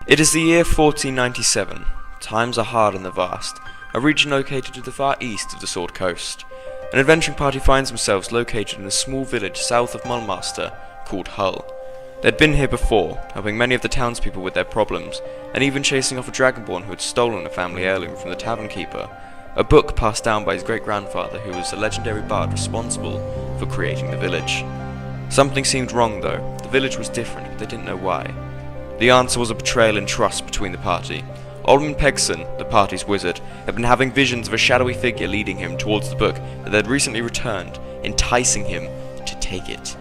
It is the year 1497. Times are hard in the vast, a region located to the far east of the Sword Coast. An adventuring party finds themselves located in a small village south of Mulmaster called Hull. They'd been here before, helping many of the townspeople with their problems, and even chasing off a dragonborn who had stolen a family heirloom from the tavern keeper, a book passed down by his great-grandfather who was a legendary bard responsible for creating the village. Something seemed wrong though. The village was different, but they didn't know why. The answer was a betrayal in trust between the party. Alderman Pegson, the party's wizard, had been having visions of a shadowy figure leading him towards the book that had recently returned, enticing him to take it.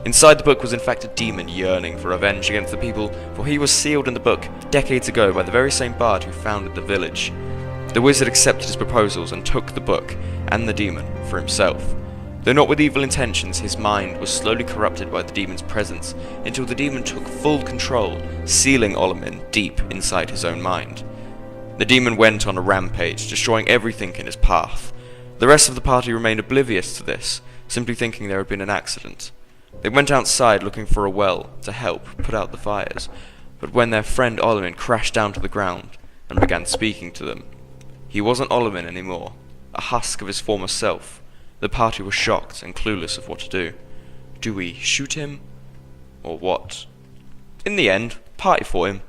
Inside the book was in fact a demon yearning for revenge against the people, for he was sealed in the book decades ago by the very same bard who founded the village. The wizard accepted his proposals and took the book and the demon for himself. Though not with evil intentions, his mind was slowly corrupted by the demon's presence, until the demon took full control, sealing Olamin deep inside his own mind. The demon went on a rampage, destroying everything in his path. The rest of the party remained oblivious to this, simply thinking there had been an accident. They went outside looking for a well to help put out the fires, but when their friend Olamin crashed down to the ground and began speaking to them, he wasn't Olamin anymore, a husk of his former self. The party was shocked and clueless of what to do. Do we shoot him? Or what? In the end, party fought him,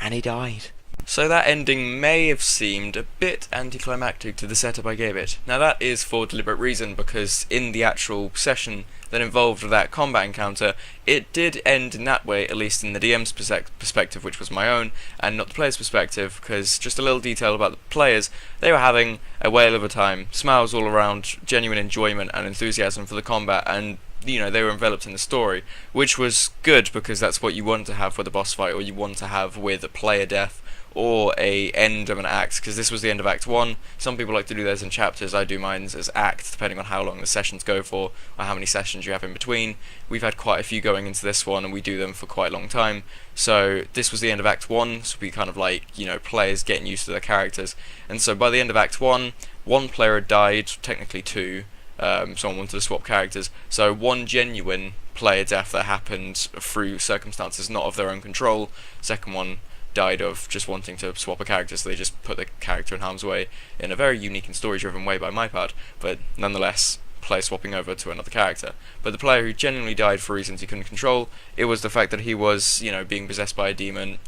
and he died. So that ending may have seemed a bit anticlimactic to the setup I gave it. Now that is for deliberate reason, because in the actual session that involved that combat encounter, it did end in that way, at least in the DM's perspective, which was my own, and not the player's perspective, because just a little detail about the players, they were having a whale of a time, smiles all around, genuine enjoyment and enthusiasm for the combat, and they were enveloped in the story, which was good because that's what you want to have with a boss fight, or you want to have with a player death, or a end of an act, because this was the end of Act 1. Some people like to do theirs in chapters. I do mine as acts, depending on how long the sessions go for, or how many sessions you have in between. We've had quite a few going into this one, and we do them for quite a long time. So this was the end of Act 1, so we kind of like, players getting used to their characters. And so by the end of Act 1, one player had died, technically two. Someone wanted to swap characters, so one genuine player death that happened through circumstances not of their own control. Second one died of just wanting to swap a character, so they just put the character in harm's way in a very unique and story-driven way by my part, but nonetheless, player swapping over to another character. But the player who genuinely died for reasons he couldn't control, it was the fact that he was, being possessed by a demon,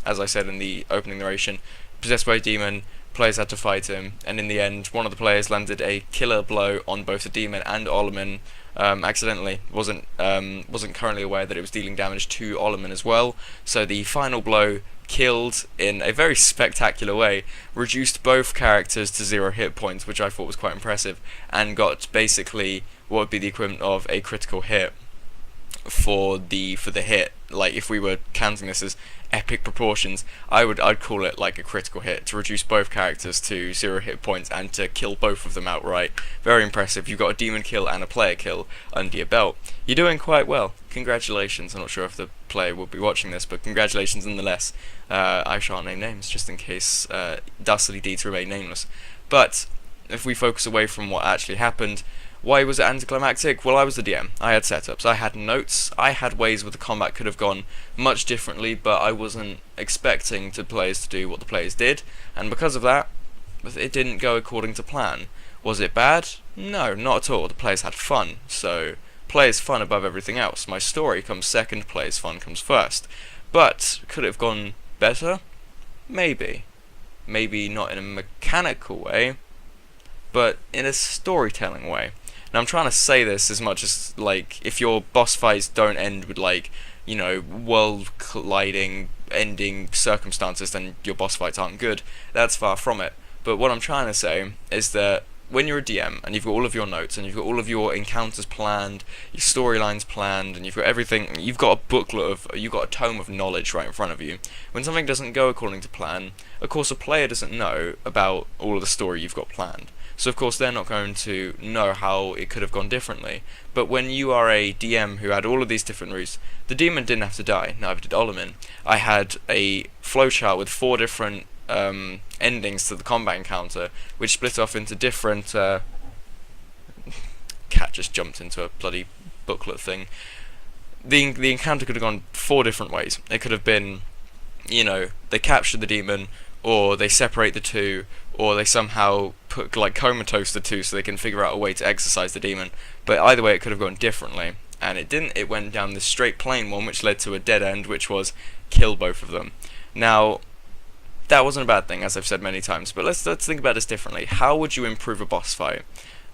as I said in the opening narration, possessed by a demon. Players had to fight him, and in the end, one of the players landed a killer blow on both the demon and Olamin, accidentally. Wasn't currently aware that it was dealing damage to Olamin as well. So the final blow killed in a very spectacular way, reduced both characters to 0 hit points, which I thought was quite impressive, and got basically what would be the equivalent of a critical hit for the hit. Like, if we were counting this as epic proportions, I'd call it like a critical hit, to reduce both characters to 0 hit points and to kill both of them outright. Very impressive. You've got a demon kill and a player kill under your belt. You're doing quite well. Congratulations. I'm not sure if the player will be watching this, but congratulations nonetheless. I shan't name names just in case dastardly deeds remain nameless. But if we focus away from what actually happened, why was it anticlimactic? Well, I was the DM. I had setups, I had notes, I had ways where the combat could have gone much differently, but I wasn't expecting the players to do what the players did, and because of that, it didn't go according to plan. Was it bad? No, not at all. The players had fun, so players' fun above everything else. My story comes second, players' fun comes first. But could it have gone better? Maybe. Maybe not in a mechanical way, but in a storytelling way. Now I'm trying to say this as much as, like, if your boss fights don't end with, like, world colliding ending circumstances, then your boss fights aren't good. That's far from it. But what I'm trying to say is that when you're a DM and you've got all of your notes and you've got all of your encounters planned, your storylines planned, and you've got everything, you've got you've got a tome of knowledge right in front of you. When something doesn't go according to plan, of course a player doesn't know about all of the story you've got planned. So of course they're not going to know how it could have gone differently. But when you are a DM who had all of these different routes, the demon didn't have to die, neither did Olamin. I had a flowchart with 4 different endings to the combat encounter, which split off into different... Cat just jumped into a bloody booklet thing. The encounter could have gone 4 different ways. It could have been they capture the demon, or they separate the two, or they somehow put like comatose the two so they can figure out a way to exorcise the demon. But either way, it could have gone differently, and it didn't. It went down this straight plain one, which led to a dead end, which was kill both of them. Now, that wasn't a bad thing, as I've said many times, but let's think about this differently. How would you improve a boss fight?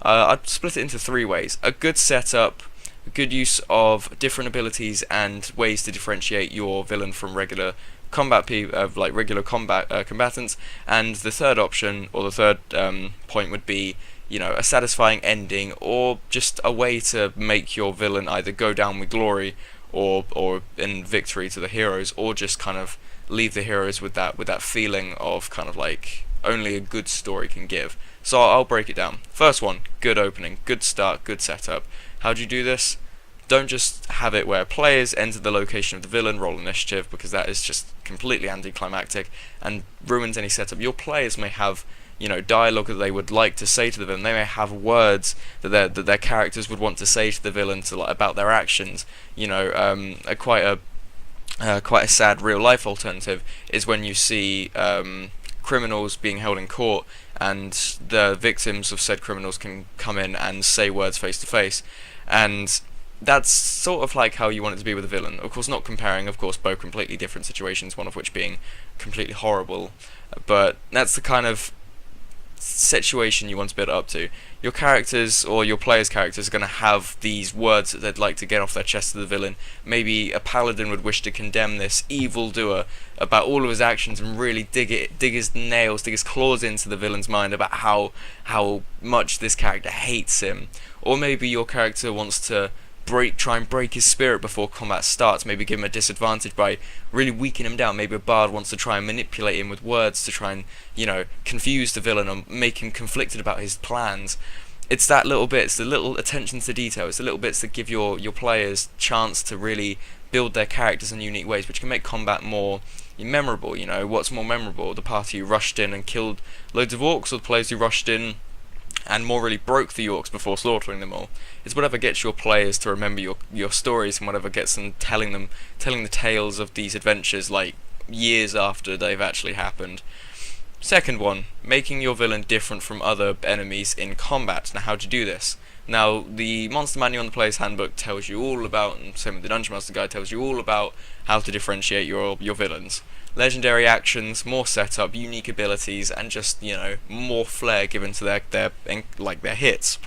I'd split it into three ways. A good setup, a good use of different abilities and ways to differentiate your villain from regular regular combatants, and the third option, or the third point would be, a satisfying ending, or just a way to make your villain either go down with glory, or in victory to the heroes, or just kind of leave the heroes with that feeling of kind of like only a good story can give. So I'll break it down. First one, good opening, good start, good setup. How do you do this? Don't just have it where players enter the location of the villain, roll initiative, because that is just completely anticlimactic and ruins any setup. Your players may have, dialogue that they would like to say to the villain. They may have words that their characters would want to say to the villain about their actions. Quite a sad real life alternative is when you see criminals being held in court, and the victims of said criminals can come in and say words face to face, and that's sort of like how you want it to be with a villain. Of course, not comparing, of course, both completely different situations, one of which being completely horrible, but that's the kind of situation you want to build up to. Your characters, or your players' characters, are going to have these words that they'd like to get off their chest to the villain. Maybe a paladin would wish to condemn this evildoer about all of his actions and really dig his claws into the villain's mind about how much this character hates him. Or maybe your character wants to try and break his spirit before combat starts, maybe give him a disadvantage by really weakening him down. Maybe a bard wants to try and manipulate him with words to try and, confuse the villain and make him conflicted about his plans. It's that little bit, it's the little attention to detail, it's the little bits that give your players chance to really build their characters in unique ways, which can make combat more memorable. What's more memorable, the party who rushed in and killed loads of orcs, or the players who rushed in and more really broke the orcs before slaughtering them all? It's whatever gets your players to remember your stories, and whatever gets them telling the tales of these adventures like years after they've actually happened. Second one, making your villain different from other enemies in combat. Now, how do you do this? Now, the Monster Manual and the Player's Handbook tells you all about, and same with the Dungeon Master Guide, tells you all about how to differentiate your villains. Legendary actions, more setup, unique abilities, and just, more flair given to their hits.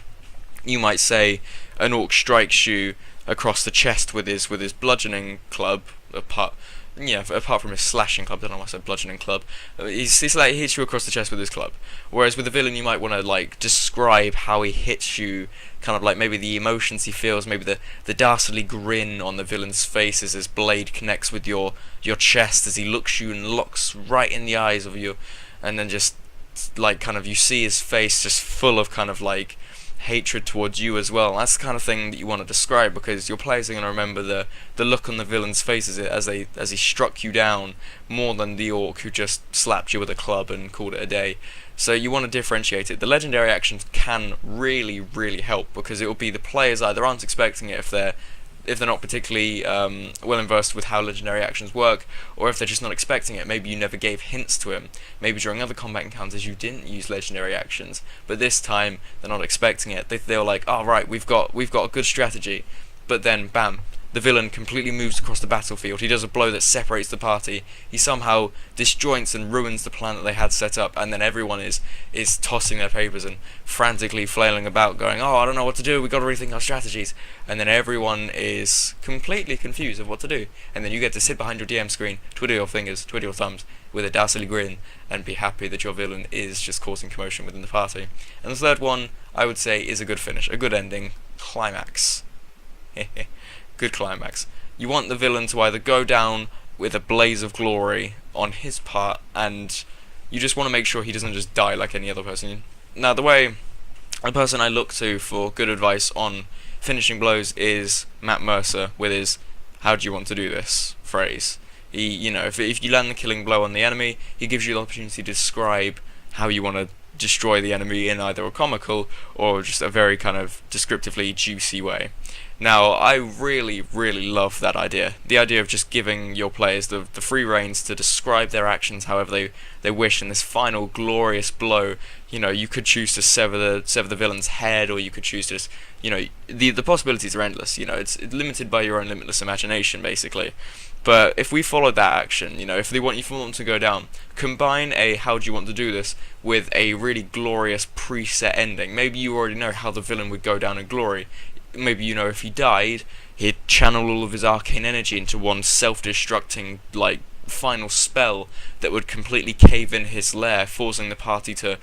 You might say an orc strikes you across the chest with his bludgeoning club, apart from his slashing club. I don't know why I said bludgeoning club. He hits you across the chest with his club. Whereas with the villain, you might want to describe how he hits you, kind of like maybe the emotions he feels, maybe the dastardly grin on the villain's face as his blade connects with your chest as he looks you and looks right in the eyes of you, and then just you see his face just full of kind of hatred towards you as well. That's the kind of thing that you want to describe, because your players are going to remember the look on the villain's face as he struck you down, more than the orc who just slapped you with a club and called it a day. So you want to differentiate it. The legendary actions can really, really help, because it will be the players either aren't expecting it if they're not particularly well versed with how legendary actions work, or if they're just not expecting it. Maybe you never gave hints to him. Maybe during other combat encounters you didn't use legendary actions, but this time they're not expecting it. They're like, oh right, we've got a good strategy, but then bam, the villain completely moves across the battlefield. He does a blow that separates the party. He somehow disjoints and ruins the plan that they had set up, and then everyone is tossing their papers and frantically flailing about, going, oh, I don't know what to do, we've got to rethink our strategies. And then everyone is completely confused of what to do. And then you get to sit behind your DM screen, twiddle your fingers, twiddle your thumbs, with a dastardly grin, and be happy that your villain is just causing commotion within the party. And the third one, I would say, is a good finish, a good ending, climax. Good climax. You want the villain to either go down with a blaze of glory on his part, and you just want to make sure he doesn't just die like any other person. Now, the person I look to for good advice on finishing blows is Matt Mercer with his "How do you want to do this?" phrase. He, if you land the killing blow on the enemy, he gives you the opportunity to describe how you want to destroy the enemy in either a comical or just a very kind of descriptively juicy way. Now, I really, really love that idea. The idea of just giving your players the free reins to describe their actions however they wish in this final glorious blow. You know, you could choose to sever the villain's head, or you could choose to just, you know, the possibilities are endless. You know, it's limited by your own limitless imagination, basically. But if we follow that action, you know, if you want them to go down, combine a how do you want to do this with a really glorious preset ending. Maybe you already know how the villain would go down in glory. Maybe you know if he died, he'd channel all of his arcane energy into one self-destructing, like, final spell that would completely cave in his lair, forcing the party to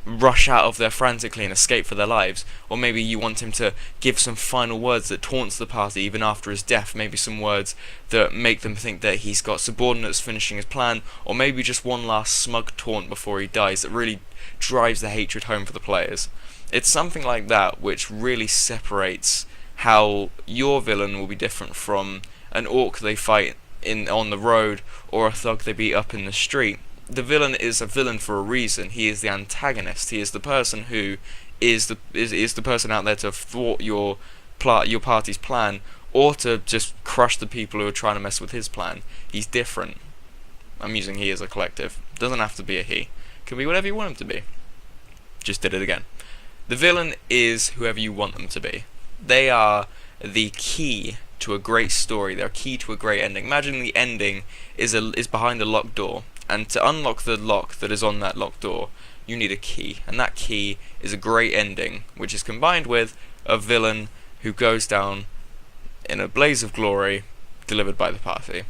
rush out of there frantically and escape for their lives. Or maybe you want him to give some final words that taunts the party even after his death, maybe some words that make them think that he's got subordinates finishing his plan, or maybe just one last smug taunt before he dies that really drives the hatred home for the players. It's something like that which really separates how your villain will be different from an orc they fight on the road or a thug they beat up in the street. The villain is a villain for a reason. He is the antagonist. He is the person who is the person out there to thwart your party's plan, or to just crush the people who are trying to mess with his plan. He's different. I'm using he as a collective. Doesn't have to be a he. Can be whatever you want him to be. Just did it again. The villain is whoever you want them to be. They are the key to a great story. They're key to a great ending. Imagine the ending is behind a locked door, and to unlock the lock that is on that locked door, you need a key, and that key is a great ending, which is combined with a villain who goes down in a blaze of glory, delivered by the party.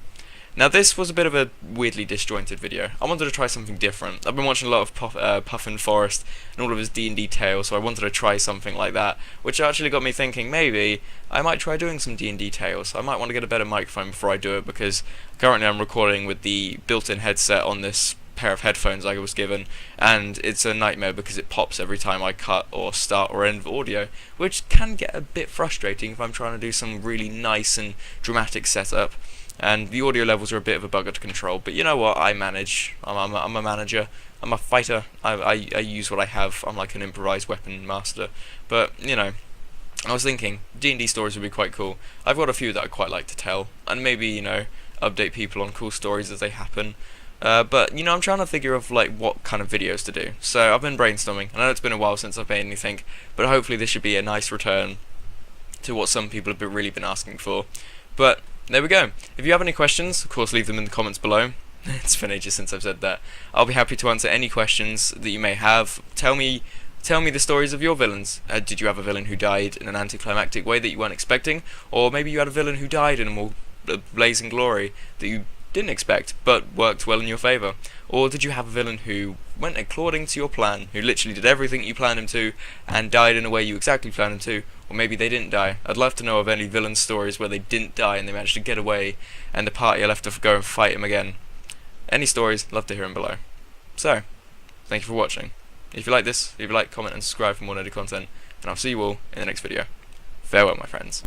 Now, this was a bit of a weirdly disjointed video. I wanted to try something different. I've been watching a lot of Puffin Forest and all of his D&D tales, so I wanted to try something like that, which actually got me thinking maybe I might try doing some D&D tales. I might want to get a better microphone before I do it, because currently I'm recording with the built-in headset on this pair of headphones I was given, and it's a nightmare because it pops every time I cut or start or end audio, which can get a bit frustrating if I'm trying to do some really nice and dramatic setup. And the audio levels are a bit of a bugger to control, but you know what, I manage. I'm a manager, I'm a fighter, I use what I have. I'm like an improvised weapon master. But, you know, I was thinking, D&D stories would be quite cool. I've got a few that I'd quite like to tell, and maybe, you know, update people on cool stories as they happen. But, you know, I'm trying to figure out, like, what kind of videos to do. So I've been brainstorming. I know it's been a while since I've made anything, but hopefully this should be a nice return to what some people have really been asking for. But there we go. If you have any questions, of course, leave them in the comments below. It's been ages since I've said that. I'll be happy to answer any questions that you may have. Tell me the stories of your villains. Did you have a villain who died in an anticlimactic way that you weren't expecting? Or maybe you had a villain who died in a more blazing glory that you didn't expect, but worked well in your favour? Or did you have a villain who went according to your plan, who literally did everything you planned him to, and died in a way you exactly planned him to? Or maybe they didn't die. I'd love to know of any villain stories where they didn't die and they managed to get away, and the party are left to go and fight him again. Any stories, love to hear them below. So, thank you for watching. If you like this, leave a like, comment and subscribe for more nerdy content, and I'll see you all in the next video. Farewell, my friends.